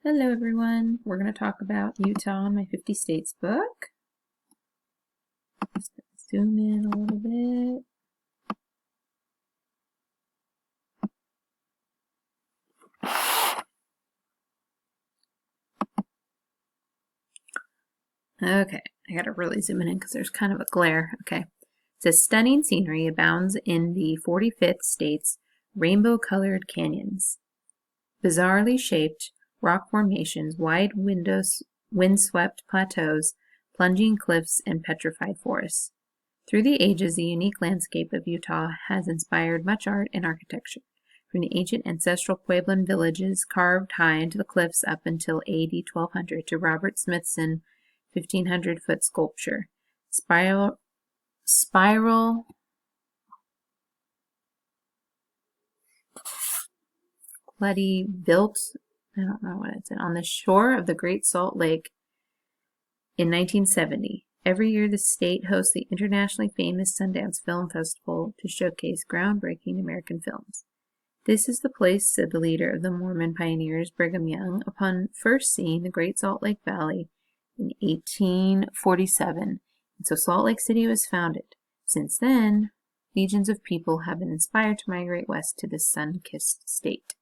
Hello everyone, we're going to talk about Utah in my 50 states book. Let's zoom in a little bit. Okay, I got to really zoom in because there's kind of a glare. Okay, it says stunning scenery abounds in the 45th state's rainbow-colored canyons. Bizarrely shaped rock formations, wide windswept plateaus, plunging cliffs, and petrified forests. Through the ages, the unique landscape of Utah has inspired much art and architecture, from the ancient ancestral Puebloan villages carved high into the cliffs up until AD 1200 to Robert Smithson's 1,500-foot sculpture. Spiral Clutty built, I don't know what it's in, on the shore of the Great Salt Lake in 1970. Every year, the state hosts the internationally famous Sundance Film Festival to showcase groundbreaking American films. This is the place, said the leader of the Mormon pioneers, Brigham Young, upon first seeing the Great Salt Lake Valley in 1847. And so Salt Lake City was founded. Since then, legions of people have been inspired to migrate west to this sun-kissed state.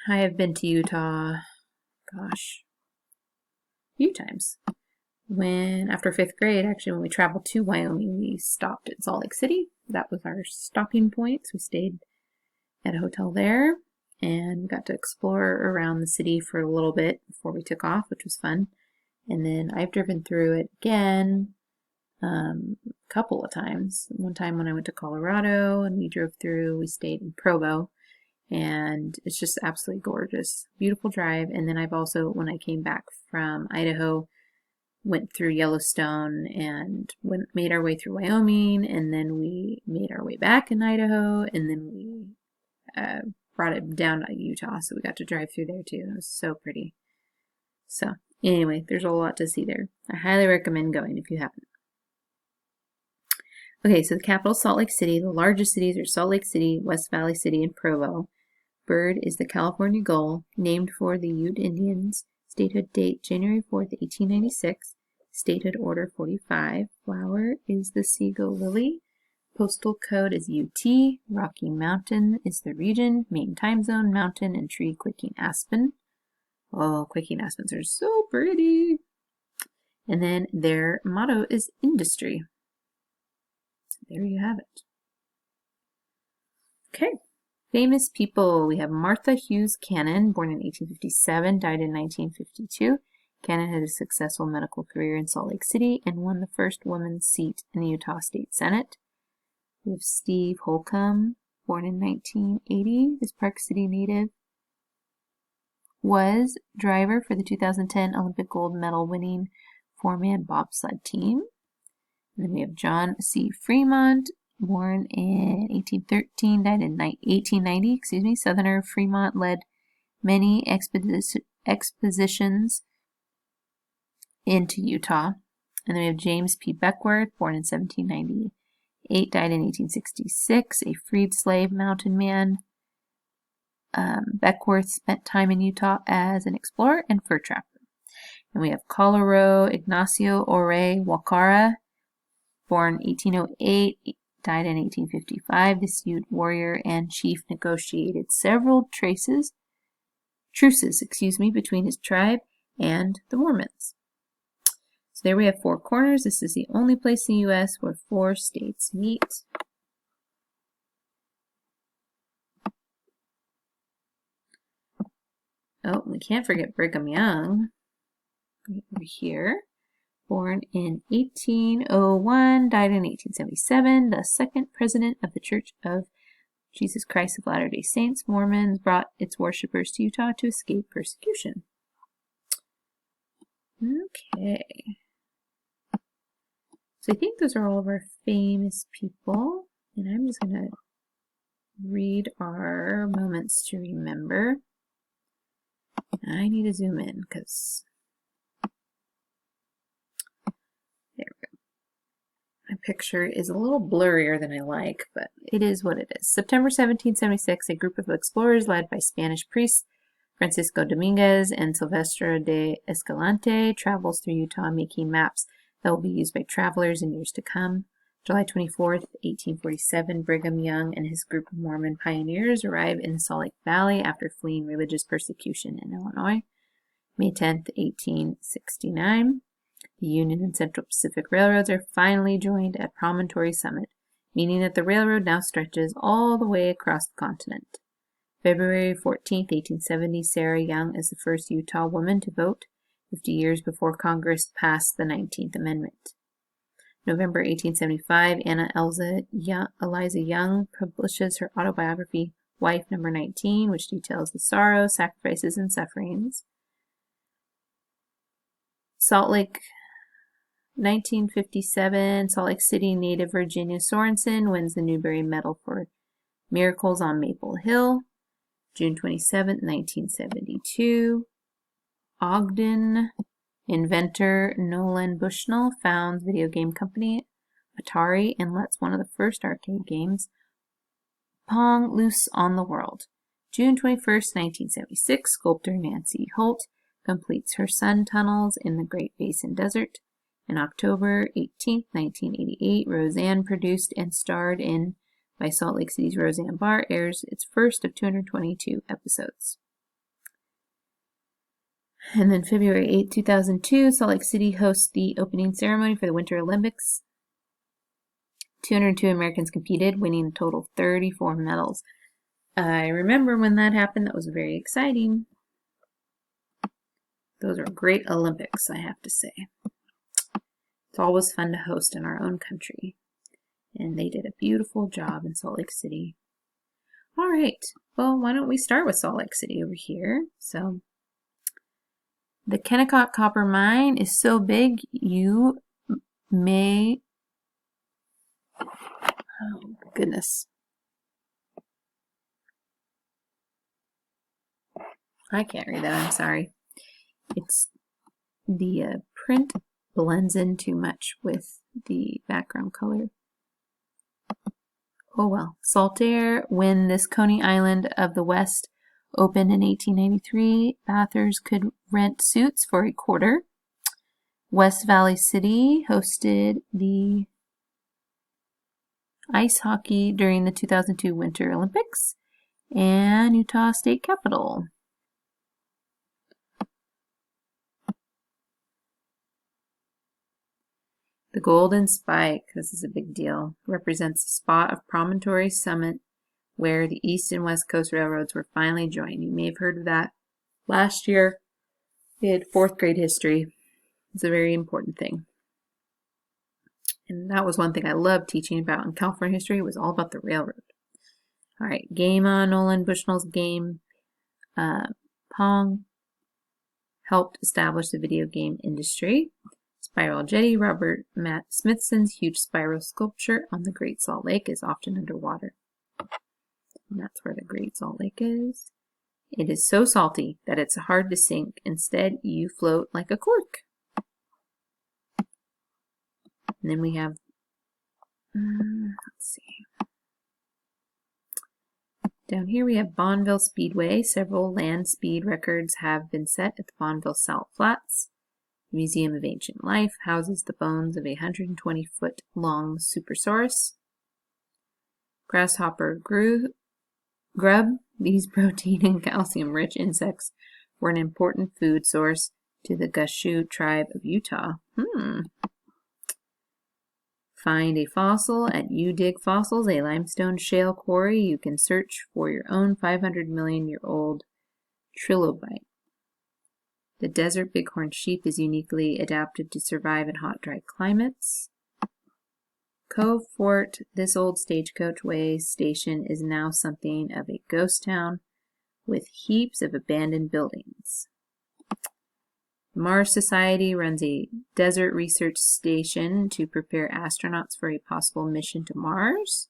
I have been to Utah, gosh, a few times. After 5th grade, actually, when we traveled to Wyoming, we stopped at Salt Lake City. That was our stopping point. So we stayed at a hotel there and got to explore around the city for a little bit before we took off, which was fun. And then I've driven through it again a couple of times. One time when I went to Colorado and we drove through, we stayed in Provo. And it's just absolutely gorgeous. Beautiful drive. And then I've also, when I came back from Idaho, went through Yellowstone and made our way through Wyoming, and then we made our way back in Idaho, and then we brought it down to Utah, so we got to drive through there too. It was so pretty. So anyway, there's a lot to see there. I highly recommend going if you haven't. Okay, so the capital, Salt Lake City. The largest cities are Salt Lake City, West Valley City, and Provo. Bird is the California gull, named for the Ute Indians. Statehood date January 4th, 1896. Statehood order 45. Flower is the Seagull lily. Postal code is UT. Rocky Mountain is the region. Main time zone, mountain and tree quaking aspen. Oh, quaking aspens are so pretty. And then their motto is industry. There you have it. Okay. Famous people. We have Martha Hughes Cannon, born in 1857, died in 1952. Cannon had a successful medical career in Salt Lake City and won the first woman's seat in the Utah State Senate. We have Steve Holcomb, born in 1980, is Park City native. Was driver for the 2010 Olympic gold medal winning four-man bobsled team. And then we have John C. Fremont, born in 1813, died in 1890, Southerner Fremont led many expeditions into Utah. And then we have James P. Beckwourth, born in 1798, died in 1866, a freed slave mountain man. Beckwourth spent time in Utah as an explorer and fur trapper. And we have Colorado Ignacio Ore Wakara, born 1808, died in 1855. This Ute warrior and chief negotiated several truces, between his tribe and the Mormons. So there we have Four Corners. This is the only place in the U.S. where 4 states meet. Oh, we can't forget Brigham Young. Over here. Born in 1801, died in 1877, the second president of the Church of Jesus Christ of Latter-day Saints. Mormons brought its worshippers to Utah to escape persecution. Okay. So I think those are all of our famous people. And I'm just going to read our moments to remember. I need to zoom in because there we go. My picture is a little blurrier than I like, but it is what it is. September 1776, a group of explorers led by Spanish priests Francisco Dominguez and Silvestre de Escalante travels through Utah, making maps that will be used by travelers in years to come. July 24th, 1847, Brigham Young and his group of Mormon pioneers arrive in Salt Lake Valley after fleeing religious persecution in Illinois. May 10th, 1869, the Union and Central Pacific Railroads are finally joined at Promontory Summit, meaning that the railroad now stretches all the way across the continent. February 14th, 1870, Sarah Young is the first Utah woman to vote, 50 years before Congress passed the 19th Amendment. November 1875, Anna Eliza Young publishes her autobiography, Wife Number 19, which details the sorrows, sacrifices, and sufferings. Salt Lake, 1957, Salt Lake City native Virginia Sorensen wins the Newbery Medal for Miracles on Maple Hill. June 27, 1972, Ogden inventor Nolan Bushnell founds video game company Atari and lets one of the first arcade games, Pong, loose on the world. June 21st, 1976, sculptor Nancy Holt completes her sun tunnels in the Great Basin Desert. And October 18th, 1988, Roseanne, produced and starred in by Salt Lake City's Roseanne Barr, airs its first of 222 episodes. And then February 8, 2002, Salt Lake City hosts the opening ceremony for the Winter Olympics. 202 Americans competed, winning a total of 34 medals. I remember when that happened. That was very exciting. Those are great Olympics, I have to say. It's always fun to host in our own country. And they did a beautiful job in Salt Lake City. All right. Well, why don't we start with Salt Lake City over here? So, the Kennecott Copper Mine is so big you may... Oh, goodness. I can't read that. I'm sorry. It's the print blends in too much with the background color. Oh well. Saltair, when this Coney Island of the West opened in 1893, bathers could rent suits for $0.25. West Valley City hosted the ice hockey during the 2002 Winter Olympics, and Utah State Capitol. The Golden Spike, this is a big deal, represents a spot of Promontory Summit where the East and West Coast Railroads were finally joined. You may have heard of that. Last year, we had 4th grade history. It's a very important thing. And that was one thing I loved teaching about in California history. It was all about the railroad. All right, game on. Nolan Bushnell's game, Pong, helped establish the video game industry. Spiral Jetty, Robert Matt Smithson's huge spiral sculpture on the Great Salt Lake is often underwater. And that's where the Great Salt Lake is. It is so salty that it's hard to sink. Instead, you float like a cork. And then we have, let's see. Down here we have Bonneville Speedway. Several land speed records have been set at the Bonneville Salt Flats. The Museum of Ancient Life houses the bones of a 120-foot-long Supersaurus. Grasshopper grub. These protein and calcium-rich insects were an important food source to the Gushu tribe of Utah. Find a fossil at U-Dig Fossils, a limestone shale quarry. You can search for your own 500-million-year-old trilobite. The desert bighorn sheep is uniquely adapted to survive in hot, dry climates. Cove Fort, this old stagecoach way station is now something of a ghost town with heaps of abandoned buildings. Mars Society runs a desert research station to prepare astronauts for a possible mission to Mars.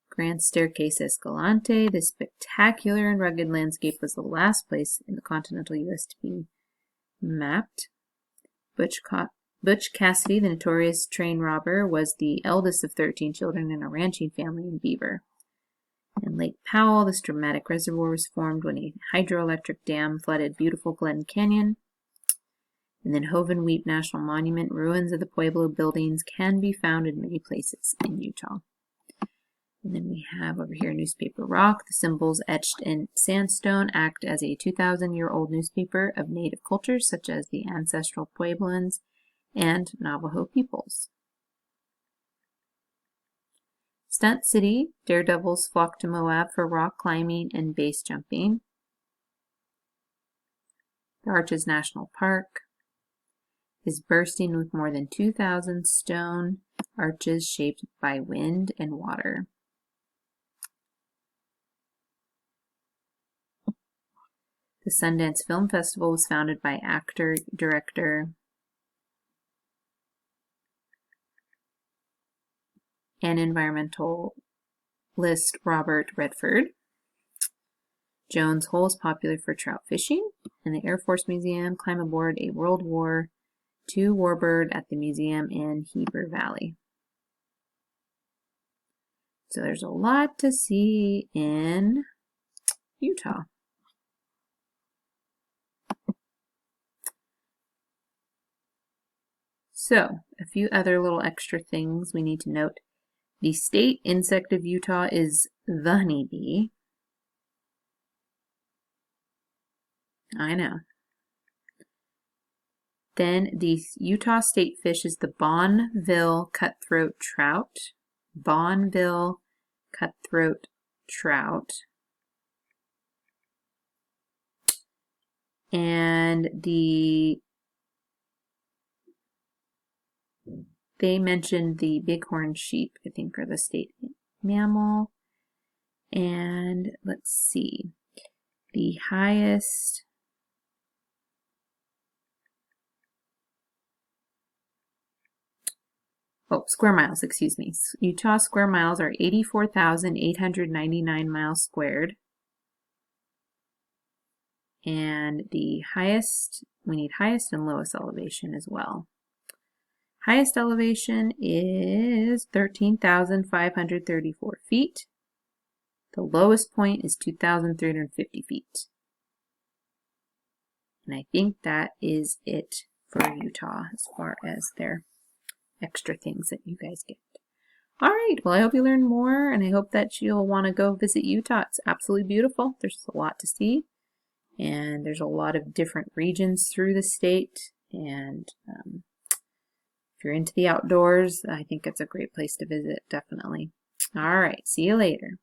Grand Staircase Escalante, this spectacular and rugged landscape was the last place in the continental U.S. to be mapped. Butch Cassidy, the notorious train robber, was the eldest of 13 children in a ranching family in Beaver. In Lake Powell, this dramatic reservoir was formed when a hydroelectric dam flooded beautiful Glen Canyon. And then Hoven Weep National Monument, ruins of the Pueblo buildings can be found in many places in Utah. And then we have over here Newspaper Rock. The symbols etched in sandstone act as a 2,000-year-old newspaper of native cultures such as the ancestral Pueblans and Navajo peoples. Stunt City, daredevils flock to Moab for rock climbing and base jumping. The Arches National Park is bursting with more than 2,000 stone arches shaped by wind and water. The Sundance Film Festival was founded by actor, director, and environmentalist Robert Redford. Jones Hole is popular for trout fishing, and the Air Force Museum. Climb aboard a World War II warbird at the museum in Heber Valley. So there's a lot to see in Utah. So, a few other little extra things we need to note. The state insect of Utah is the honeybee. I know. Then the Utah state fish is the Bonneville cutthroat trout. Bonneville cutthroat trout. And they mentioned the bighorn sheep, I think, are the state mammal. And let's see, the highest square miles, excuse me. Utah square miles are 84,899 miles squared. And the highest, we need highest and lowest elevation as well. Highest elevation is 13,534 feet. The lowest point is 2,350 feet. And I think that is it for Utah as far as their extra things that you guys get. All right, well, I hope you learned more, and I hope that you'll want to go visit Utah. It's absolutely beautiful. There's a lot to see, and there's a lot of different regions through the state, and if you're into the outdoors, I think it's a great place to visit, definitely. All right, see you later.